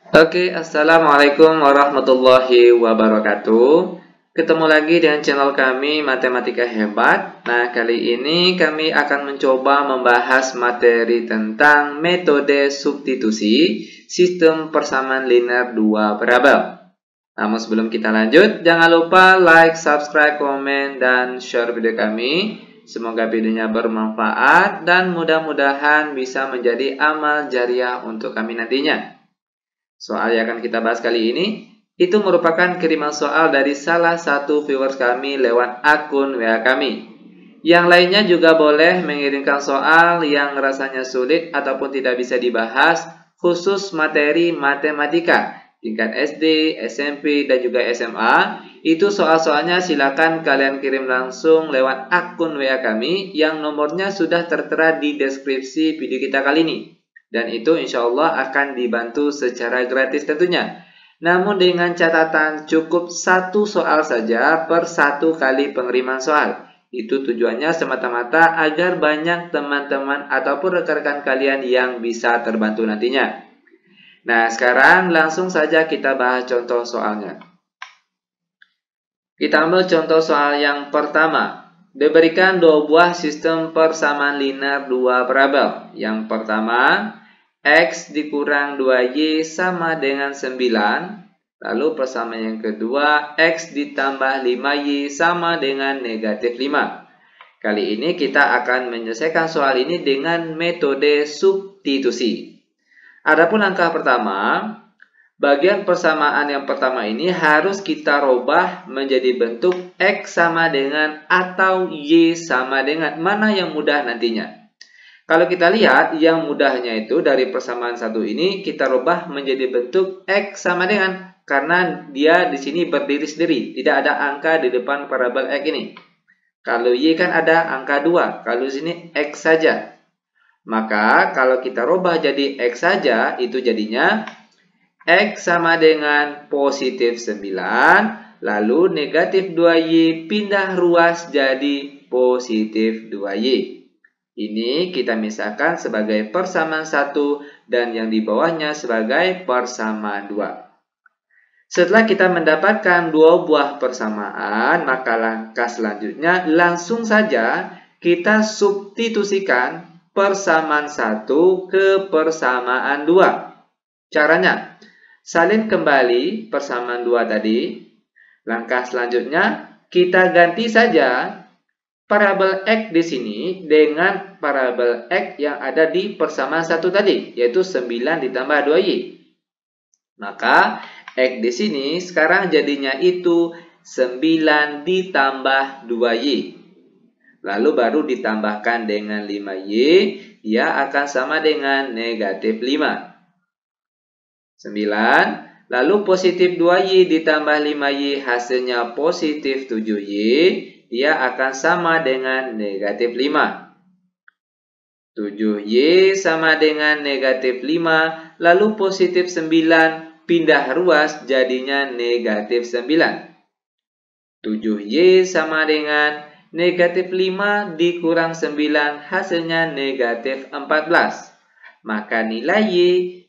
Assalamualaikum warahmatullahi wabarakatuh. Ketemu lagi dengan channel kami Matematika Hebat. Nah, kali ini kami akan mencoba membahas materi tentang metode substitusi sistem persamaan linear dua variabel. Namun sebelum kita lanjut, jangan lupa like, subscribe, komen, dan share video kami. Semoga videonya bermanfaat dan mudah-mudahan bisa menjadi amal jariah untuk kami nantinya. Soal yang akan kita bahas kali ini, itu merupakan kiriman soal dari salah satu viewers kami lewat akun WA kami. Yang lainnya juga boleh mengirimkan soal yang rasanya sulit ataupun tidak bisa dibahas, khusus materi matematika, tingkat SD, SMP, dan juga SMA. Itu soal-soalnya silakan kalian kirim langsung lewat akun WA kami yang nomornya sudah tertera di deskripsi video kita kali ini. Dan itu insya Allah akan dibantu secara gratis tentunya. Namun dengan catatan cukup satu soal saja per satu kali pengiriman soal. Itu tujuannya semata-mata agar banyak teman-teman ataupun rekan-rekan kalian yang bisa terbantu nantinya. Nah, sekarang langsung saja kita bahas contoh soalnya. Kita ambil contoh soal yang pertama. Diberikan dua buah sistem persamaan linear dua variabel. Yang pertama, X dikurang 2Y sama dengan 9. Lalu persamaan yang kedua, X ditambah 5Y sama dengan negatif 5. Kali ini kita akan menyelesaikan soal ini dengan metode substitusi. Adapun langkah pertama, bagian persamaan yang pertama ini harus kita rubah menjadi bentuk X sama dengan atau Y sama dengan. Mana yang mudah nantinya? Kalau kita lihat, yang mudahnya itu dari persamaan satu ini kita rubah menjadi bentuk X sama dengan, karena dia di sini berdiri sendiri, tidak ada angka di depan variabel X ini. Kalau Y kan ada angka 2, kalau di sini X saja. Maka kalau kita rubah jadi X saja, itu jadinya X sama dengan positif 9, lalu negatif 2Y pindah ruas jadi positif 2Y. Ini kita misalkan sebagai persamaan 1 dan yang di bawahnya sebagai persamaan 2. Setelah kita mendapatkan dua buah persamaan, maka langkah selanjutnya langsung saja kita substitusikan persamaan 1 ke persamaan 2. Caranya, salin kembali persamaan 2 tadi. Langkah selanjutnya, kita ganti saja variabel X di sini dengan variabel X yang ada di persamaan 1 tadi, yaitu 9 ditambah 2Y. Maka X di sini sekarang jadinya itu 9 ditambah 2Y. Lalu baru ditambahkan dengan 5Y, dia akan sama dengan negatif 5. 9, lalu positif 2Y ditambah 5Y hasilnya positif 7Y. Dia akan sama dengan negatif 5. 7Y sama dengan negatif 5, lalu positif 9 pindah ruas jadinya negatif 9. 7Y sama dengan negatif 5 dikurang 9 hasilnya negatif 14. Maka nilai Y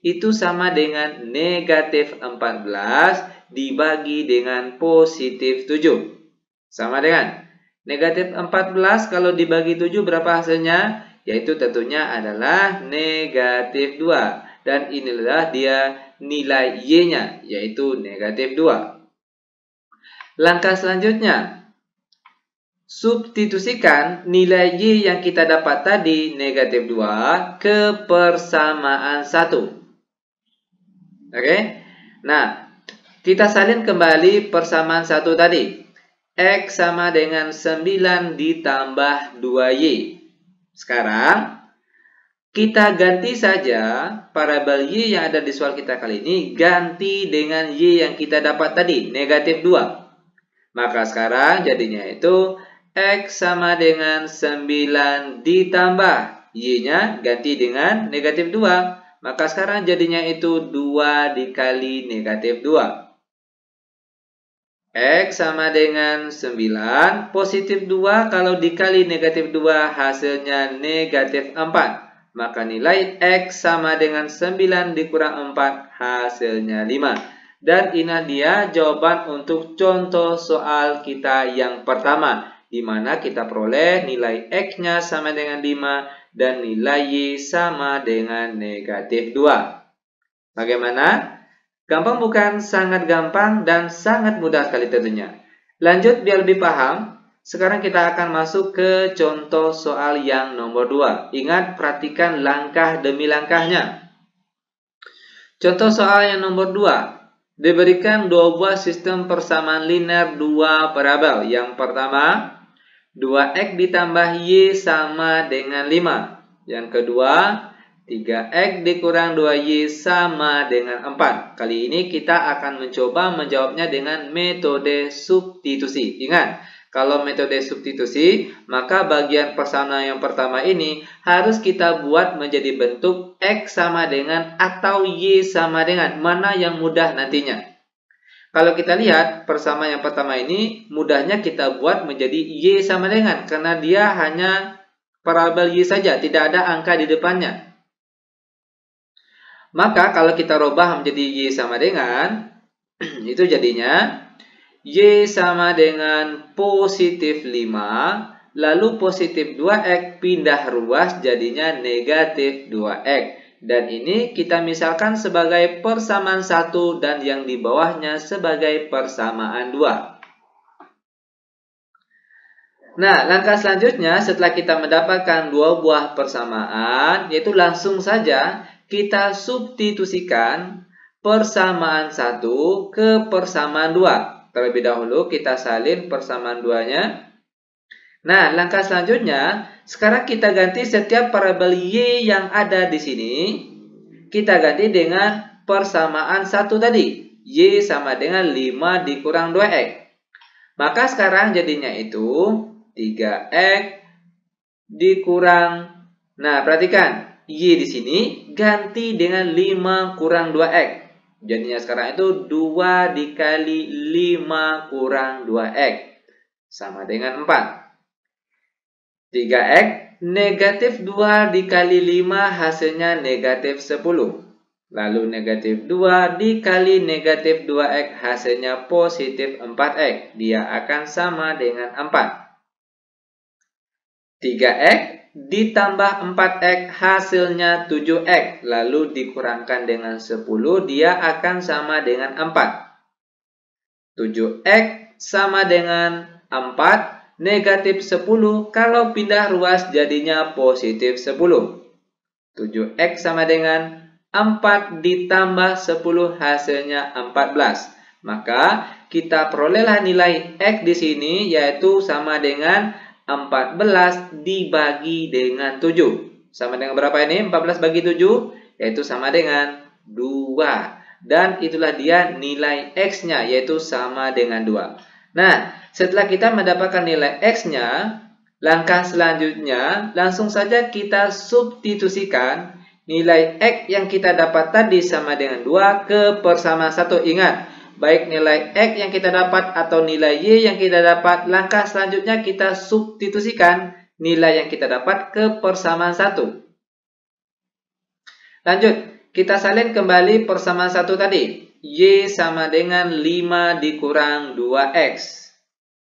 itu sama dengan negatif 14 dibagi dengan positif 7. Sama dengan negatif 14 kalau dibagi 7 berapa hasilnya? Yaitu tentunya adalah negatif 2. Dan inilah dia nilai Y-nya, yaitu negatif 2. Langkah selanjutnya, substitusikan nilai Y yang kita dapat tadi, negatif 2, ke persamaan 1. Oke? Nah, kita salin kembali persamaan 1 tadi. X sama dengan 9 ditambah 2Y. Sekarang, kita ganti saja variabel Y yang ada di soal kita kali ini, ganti dengan Y yang kita dapat tadi, negatif 2. Maka sekarang jadinya itu X sama dengan 9 ditambah Y-nya ganti dengan negatif 2. Maka sekarang jadinya itu 2 dikali negatif 2. X sama dengan 9, positif 2 kalau dikali negatif 2 hasilnya negatif 4. maka nilai X sama dengan 9 dikurang 4, hasilnya 5. Dan ini dia jawaban untuk contoh soal kita yang pertama, di mana kita peroleh nilai X-nya sama dengan 5 dan nilai Y sama dengan negatif 2. Bagaimana? Gampang bukan? Sangat gampang dan sangat mudah sekali tentunya. Lanjut biar lebih paham. Sekarang kita akan masuk ke contoh soal yang nomor 2. Ingat, perhatikan langkah demi langkahnya. Contoh soal yang nomor 2. Diberikan dua buah sistem persamaan linear dua parabel. Yang pertama, 2X ditambah Y sama dengan 5. Yang kedua, 3X dikurang 2Y sama dengan 4. Kali ini kita akan mencoba menjawabnya dengan metode substitusi. Ingat, kalau metode substitusi, maka bagian persamaan yang pertama ini harus kita buat menjadi bentuk X sama dengan atau Y sama dengan. Mana yang mudah nantinya? Kalau kita lihat persamaan yang pertama ini, mudahnya kita buat menjadi Y sama dengan. Karena dia hanya parabel Y saja, tidak ada angka di depannya. Maka kalau kita rubah menjadi Y sama dengan, itu jadinya Y sama dengan positif 5, lalu positif 2X pindah ruas jadinya negatif 2X. Dan ini kita misalkan sebagai persamaan 1 dan yang di bawahnya sebagai persamaan 2. Nah, langkah selanjutnya setelah kita mendapatkan dua buah persamaan, yaitu langsung saja kita substitusikan persamaan 1 ke persamaan 2. Terlebih dahulu kita salin persamaan 2-nya. Nah, langkah selanjutnya, sekarang kita ganti setiap parabel Y yang ada di sini. Kita ganti dengan persamaan 1 tadi. Y sama dengan 5 dikurang 2X. Maka sekarang jadinya itu 3X dikurang. Nah, perhatikan. Y di sini ganti dengan 5 kurang 2X. Jadinya sekarang itu 2 dikali 5 kurang 2X. Sama dengan 4. 3X negatif 2 dikali 5 hasilnya negatif 10. Lalu negatif 2 dikali negatif 2X hasilnya positif 4X. Dia akan sama dengan 4. 3X ditambah 4X hasilnya 7X. Lalu dikurangkan dengan 10 dia akan sama dengan 4. 7X sama dengan 4. Negatif 10, kalau pindah ruas jadinya positif 10. 7X sama dengan 4 ditambah 10 hasilnya 14. Maka kita perolehlah nilai X di sini yaitu sama dengan 14 dibagi dengan 7. Sama dengan berapa ini? 14 bagi 7 yaitu sama dengan 2. Dan itulah dia nilai X-nya yaitu sama dengan 2. Nah, setelah kita mendapatkan nilai X-nya, langkah selanjutnya langsung saja kita substitusikan nilai X yang kita dapat tadi sama dengan 2 ke persamaan 1. Ingat, baik nilai X yang kita dapat atau nilai Y yang kita dapat, langkah selanjutnya kita substitusikan nilai yang kita dapat ke persamaan 1. Lanjut, kita salin kembali persamaan 1 tadi. Y sama dengan 5 dikurang 2X.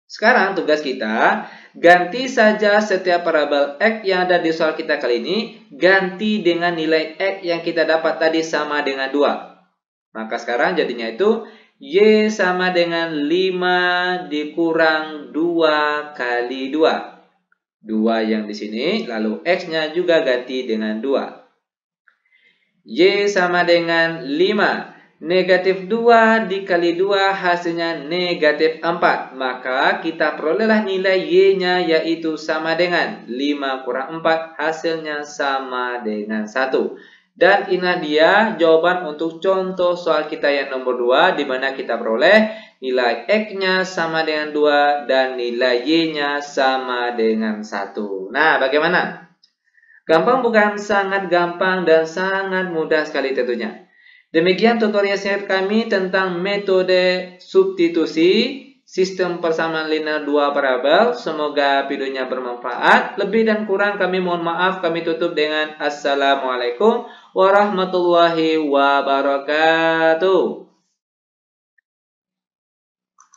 Sekarang tugas kita, ganti saja setiap parabel X yang ada di soal kita kali ini, ganti dengan nilai X yang kita dapat tadi sama dengan 2. Maka sekarang jadinya itu, Y sama dengan 5 dikurang 2 kali 2. 2 yang di sini, lalu X-nya juga ganti dengan 2. Y sama dengan 5. Negatif 2 dikali 2 hasilnya negatif 4. Maka kita perolehlah nilai Y-nya yaitu sama dengan 5 kurang 4 hasilnya sama dengan 1. Dan inilah dia jawaban untuk contoh soal kita yang nomor 2 di mana kita peroleh nilai X-nya sama dengan 2 dan nilai Y-nya sama dengan 1. Nah, bagaimana? Gampang bukan? Sangat gampang dan sangat mudah sekali tentunya. Demikian tutorial singkat kami tentang metode substitusi. sistem persamaan linear 2 parabel. Semoga videonya bermanfaat. Lebih dan kurang kami mohon maaf. Kami tutup dengan Assalamualaikum warahmatullahi wabarakatuh.